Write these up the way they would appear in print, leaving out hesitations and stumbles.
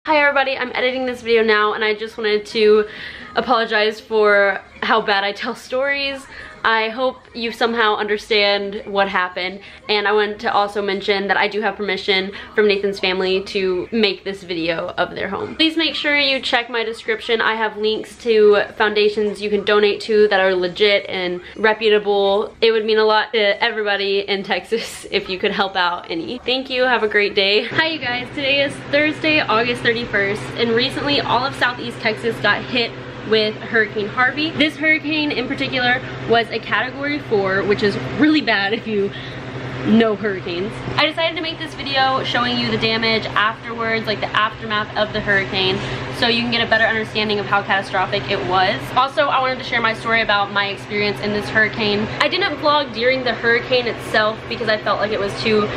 Hi everybody, I'm editing this video now and I just wanted to apologize for how bad I tell stories. I hope you somehow understand what happened, and I wanted to also mention that I do have permission from Nathan's family to make this video of their home. Please make sure you check my description. I have links to foundations you can donate to that are legit and reputable. It would mean a lot to everybody in Texas if you could help out any. Thank you, have a great day. Hi you guys, today is Thursday, August 31st, and recently all of Southeast Texas got hit with Hurricane Harvey. This hurricane in particular was a Category 4, which is really bad if you know hurricanes. I decided to make this video showing you the damage afterwards, like the aftermath of the hurricane, so you can get a better understanding of how catastrophic it was. Also, I wanted to share my story about my experience in this hurricane. I didn't vlog during the hurricane itself because I felt like it was too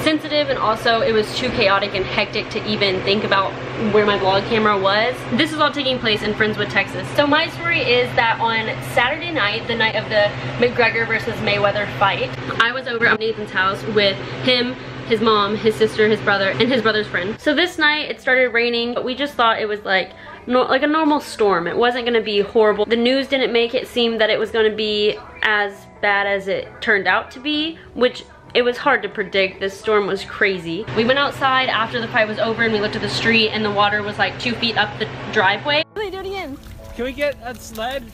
sensitive, and also it was too chaotic and hectic to even think about where my vlog camera was. This is all taking place in Friendswood, Texas. So my story is that on Saturday night, the night of the McGregor versus Mayweather fight, I was over at Nathan's house with him, his mom, his sister, his brother, and his brother's friend. So this night it started raining, but we just thought it was like a normal storm. It wasn't gonna be horrible. The news didn't make it seem that it was gonna be as bad as it turned out to be, which it was hard to predict. This storm was crazy. We went outside after the fight was over and we looked at the street and the water was like 2 feet up the driveway. Do it again. Can we get a sled?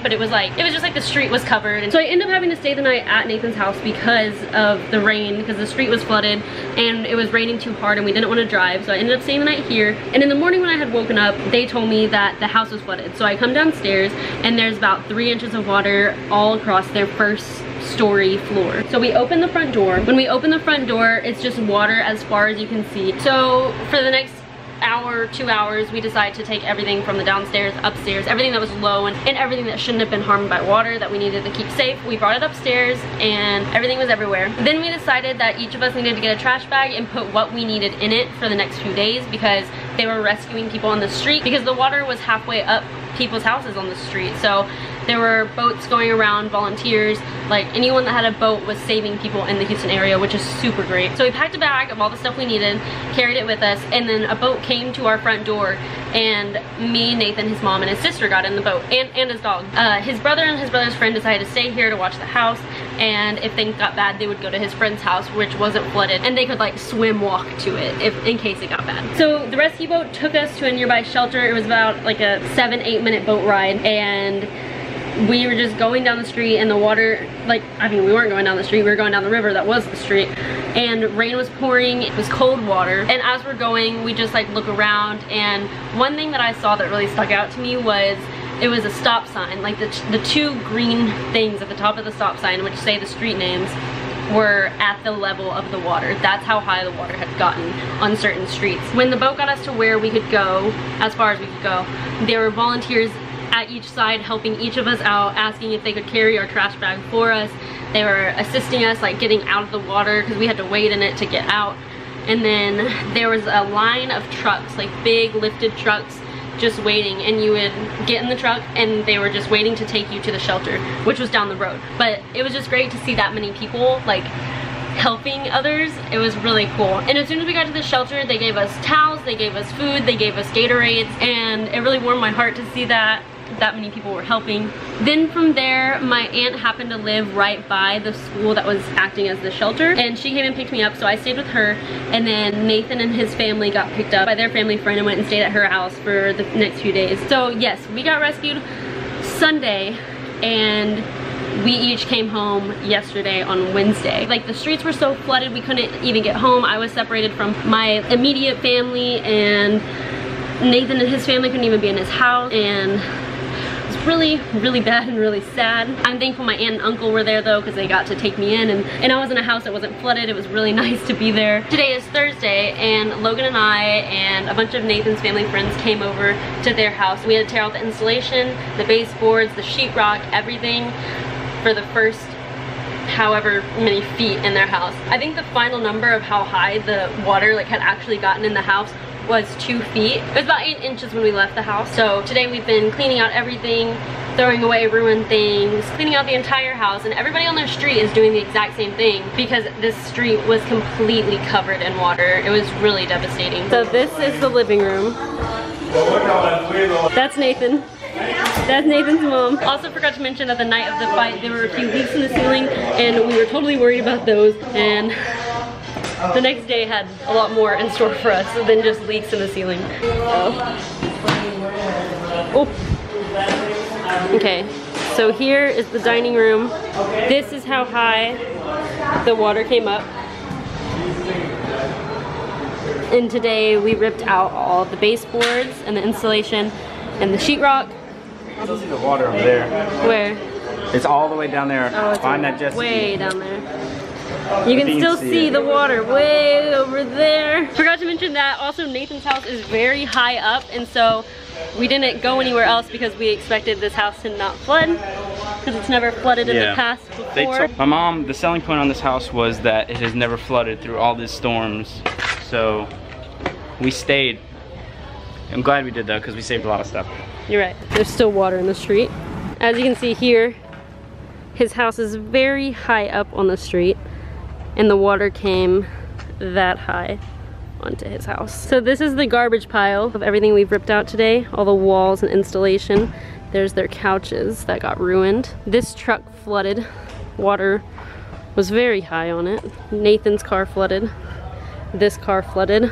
But it was just like the street was covered. And so I ended up having to stay the night at Nathan's house because of the rain, because the street was flooded and it was raining too hard and we didn't want to drive. So I ended up staying the night here. And in the morning when I had woken up, they told me that the house was flooded. So I come downstairs and there's about 3 inches of water all across their first story floor. So we open the front door. When we open the front door, it's just water as far as you can see. So for the next hour, 2 hours, we decided to take everything from the downstairs, upstairs, everything that was low and everything that shouldn't have been harmed by water that we needed to keep safe. We brought it upstairs and everything was everywhere. Then we decided that each of us needed to get a trash bag and put what we needed in it for the next few days, because they were rescuing people on the street because the water was halfway up people's houses on the street. So there were boats going around, volunteers, like anyone that had a boat was saving people in the Houston area, which is super great. So we packed a bag of all the stuff we needed, carried it with us, and then a boat came to our front door and me, Nathan, his mom, and his sister got in the boat, and his dog. His brother and his brother's friend decided to stay here to watch the house, and if things got bad, they would go to his friend's house, which wasn't flooded, and they could like swim walk to it in case it got bad. So the rescue boat took us to a nearby shelter. It was about like a 7-8 minute boat ride, and we were just going down the street and the water, like, I mean, we weren't going down the street, we were going down the river that was the street, and rain was pouring. It was cold water, and as we're going, we just like look around, and one thing that I saw that really stuck out to me was it was a stop sign. Like the 2 green things at the top of the stop sign, which say the street names, were at the level of the water. That's how high the water had gotten on certain streets. When the boat got us to where we could go, as far as we could go, there were volunteers at each side helping each of us out, asking if they could carry our trash bag for us. They were assisting us like getting out of the water because we had to wade in it to get out. And then there was a line of trucks, like big lifted trucks, just waiting, and you would get in the truck and they were just waiting to take you to the shelter, which was down the road. But it was just great to see that many people like helping others. It was really cool. And as soon as we got to the shelter, they gave us towels, they gave us food, they gave us Gatorades, and it really warmed my heart to see that many people were helping. Then from there, my aunt happened to live right by the school that was acting as the shelter, and she came and picked me up, so I stayed with her, and then Nathan and his family got picked up by their family friend and went and stayed at her house for the next few days. So yes, we got rescued Sunday, and we each came home yesterday on Wednesday. Like, the streets were so flooded we couldn't even get home. I was separated from my immediate family, and Nathan and his family couldn't even be in his house, and really, really bad and really sad. I'm thankful my aunt and uncle were there though, because they got to take me in, and I was in a house that wasn't flooded. It was really nice to be there. Today is Thursday, and Logan and I and a bunch of Nathan's family friends came over to their house. We had to tear out the insulation, the baseboards, the sheetrock, everything for the first however many feet in their house. I think the final number of how high the water like had actually gotten in the house was 2 feet. It was about 8 inches when we left the house. So today we've been cleaning out everything, throwing away ruined things, cleaning out the entire house, and everybody on their street is doing the exact same thing because this street was completely covered in water. It was really devastating. So this is the living room. That's Nathan. That's Nathan's mom. Also forgot to mention that the night of the fight there were a few leaks in the ceiling and we were totally worried about those, and the next day had a lot more in store for us than just leaks in the ceiling. Oh. Okay, so here is the dining room. This is how high the water came up. And today we ripped out all the baseboards and the insulation and the sheetrock. You can see the water over there. Where? It's all the way down there. Oh, it's Find that Jesse. way down there. You can still see the water way over there. Forgot to mention that also Nathan's house is very high up, and so we didn't go anywhere else because we expected this house to not flood because it's never flooded in the past before. My mom, the selling point on this house was that it has never flooded through all these storms. So we stayed. I'm glad we did though because we saved a lot of stuff. You're right. There's still water in the street. As you can see here, his house is very high up on the street and the water came that high onto his house. So this is the garbage pile of everything we've ripped out today, all the walls and installation. There's their couches that got ruined. This truck flooded. Water was very high on it. Nathan's car flooded. This car flooded.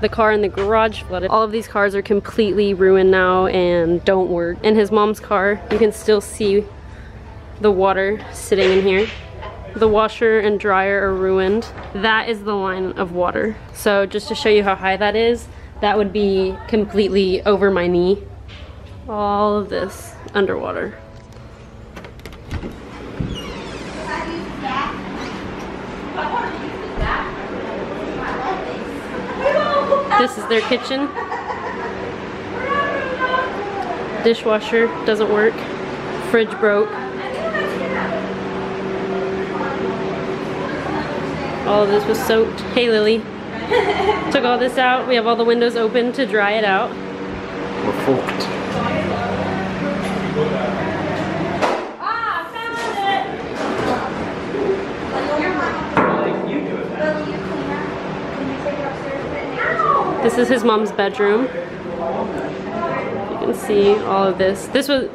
The car in the garage flooded. All of these cars are completely ruined now and don't work. In his mom's car, you can still see the water sitting in here. The washer and dryer are ruined. That is the line of water. So just to show you how high that is, that would be completely over my knee. All of this underwater. This is their kitchen. Dishwasher doesn't work. Fridge broke. All of this was soaked. Hey Lily. Took all this out. We have all the windows open to dry it out. We're forked. This is his mom's bedroom. You can see all of this. This was,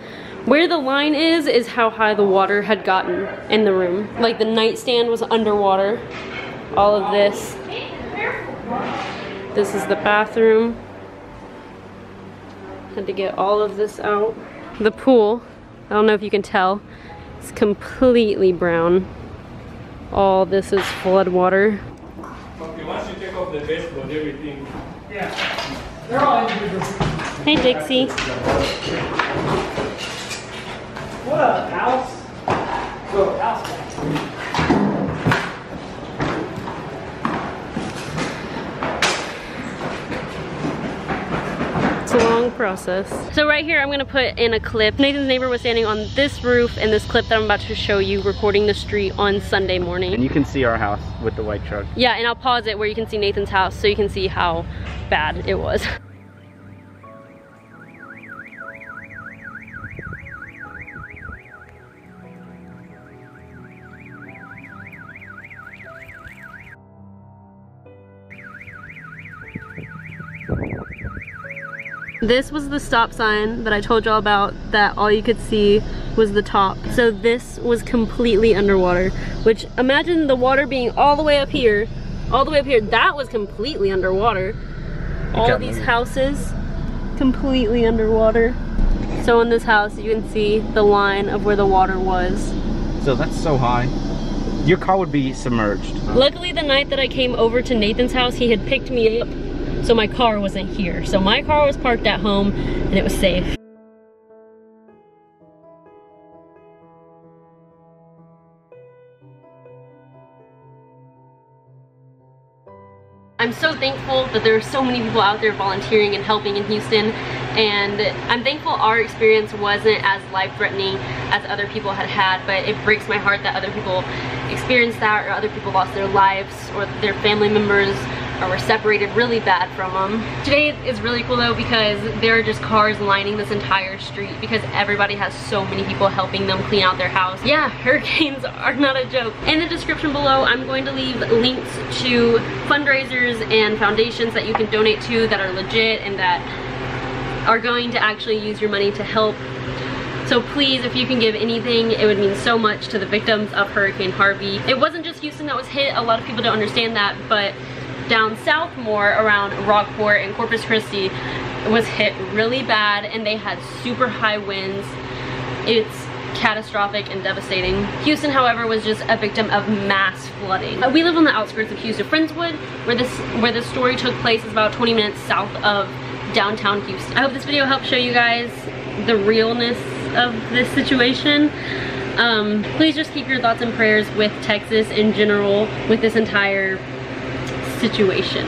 where the line is how high the water had gotten in the room. Like the nightstand was underwater. All of this. This is the bathroom. Had to get all of this out. The pool, I don't know if you can tell, it's completely brown. All this is flood water. Okay, once you take off the baseboard, everything. Yeah. They're all individual. Hey Dixie. What up, house? Go, house. It's a long process. So right here I'm gonna put in a clip. Nathan's neighbor was standing on this roof in this clip that I'm about to show you, recording the street on Sunday morning. And you can see our house with the white truck. Yeah, and I'll pause it where you can see Nathan's house so you can see how bad it was. This was the stop sign that I told y'all about, that all you could see was the top. So this was completely underwater, which imagine the water being all the way up here, that was completely underwater. All these houses, completely underwater. So in this house, you can see the line of where the water was. So that's so high. Your car would be submerged. Luckily, the night that I came over to Nathan's house, he had picked me up, so my car wasn't here. So my car was parked at home and it was safe. I'm so thankful that there are so many people out there volunteering and helping in Houston, and I'm thankful our experience wasn't as life-threatening as other people had, but it breaks my heart that other people experienced that, or other people lost their lives, or their family members or were separated really bad from them. Today is really cool though because there are just cars lining this entire street because everybody has so many people helping them clean out their house. Yeah, hurricanes are not a joke. In the description below, I'm going to leave links to fundraisers and foundations that you can donate to that are legit and that are going to actually use your money to help. So please, if you can give anything, it would mean so much to the victims of Hurricane Harvey. It wasn't just Houston that was hit. A lot of people don't understand that, but down south more around Rockport and Corpus Christi was hit really bad, and they had super high winds. It's catastrophic and devastating. Houston, however, was just a victim of mass flooding. We live on the outskirts of Houston. Friendswood, where this story took place, is about 20 minutes south of downtown Houston. I hope this video helps show you guys the realness of this situation. Please just keep your thoughts and prayers with Texas in general with this entire situation.